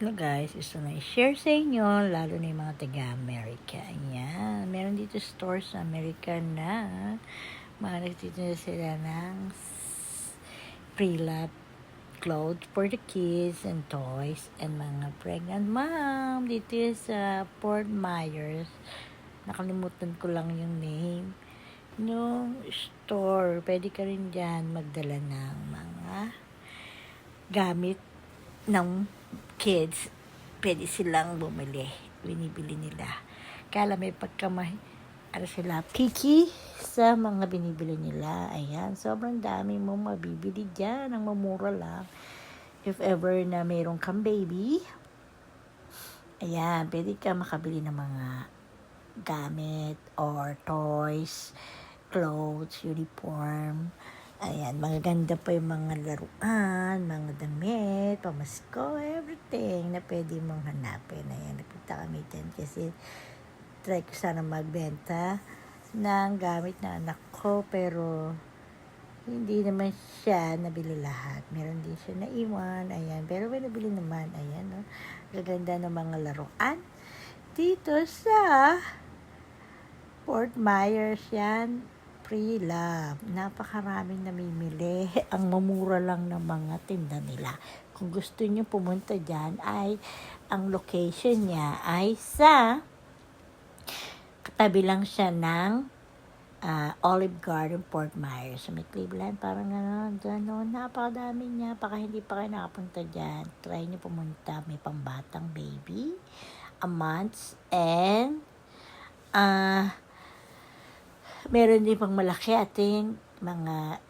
Hello guys, gusto na i-share sa inyo, lalo na yung mga taga-America. Ayan, meron dito store sa America na mga nagtitinda sila ng pre-lab clothes for the kids and toys and mga pregnant mom dito sa Fort Myers. Nakalimutan ko lang yung name nung store. Pwede ka rin dyan magdala ng mga gamit ng kids. Pwede silang bumili. Binibili nila. Kaya may sila picky sa mga binibili nila. Ayan, sobrang dami mo mabibili dyan. Ang mamura lang. If ever na mayroon kang baby, ayan, pwede ka makabili ng mga gamit or toys, clothes, uniform. Ayan, magaganda pa yung mga laruan, mga damit, pamasko, everything na pwede mong hanapin. Ayan, nagpunta kami dyan kasi try ko sana magbenta ng gamit na anak ko, pero hindi naman siya nabili lahat. Meron din siya naiwan, ayan. Pero may nabili naman, ayan, no? Gaganda ng mga laruan dito sa Fort Myers yan. Pre-love. Napakaraming namimili. Ang mamura lang ng mga tinda nila. Kung gusto nyo pumunta dyan, ay ang location niya ay sa katabi lang siya ng Olive Garden, Fort Myers. So, may Cleveland, parang gano'n. Napakadami niya. Baka hindi pa kayo nakapunta dyan, try nyo pumunta. May pambatang baby, a month, and meron din pang malaki, ating mga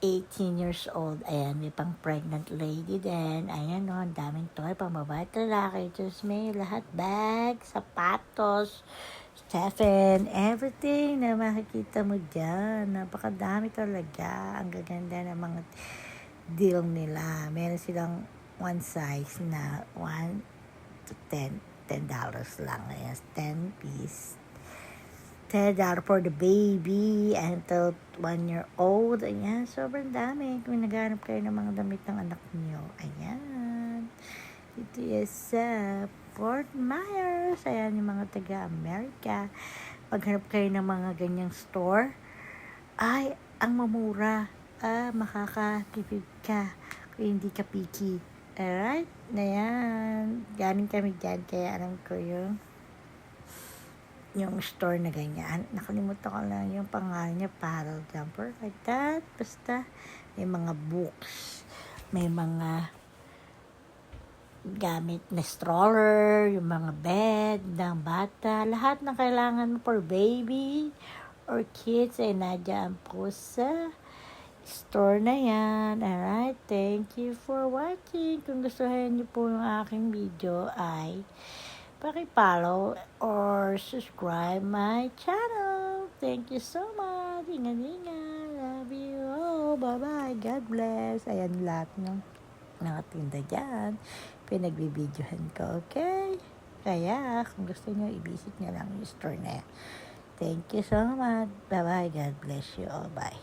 18 years old. Ayan, may pang pregnant lady din. Ayan, no, ang daming toy, pang babae, lalaki, just may lahat, bag, sapatos, Stephen, everything na makikita mo dyan. Napakadami talaga. Ang gaganda ng mga deal nila. Meron silang one size na 1 to 10 $10 lang. Ayan, 10 piece. $10 for the baby until 1 year old. Ayan, sobrang dami. Kung naghanap kayo ng mga damit ng anak niyo, ayan. Ito is sa Fort Myers. Ayan, yung mga taga-America. Paghanap kayo ng mga ganyang store, ay, ang mamura. Makakatipid ka kung hindi ka picky. Alright? Ayan. Galing kami dyan, kaya alam ko yung store na ganyan. Nakalimutan ko lang yung pangalan niya, Paddle Jumper, like that. Basta, may mga books, may mga gamit na stroller, yung mga bed ng bata, lahat ng kailangan mo for baby or kids ay nadyan po sa store na yan. Alright, thank you for watching. Kung gustuhin niyo po yung aking video ay paki-follow or subscribe my channel. Thank you so much. Ingat-ingat. Love you. Oh, bye-bye. God bless. Ayan lahat ng nakatinda dyan. Pinagbibidyohan ko. Okay? Kaya, kung gusto nyo, i-visit nyo lang yung store na yan. Thank you so much. Bye-bye. God bless you all. Bye.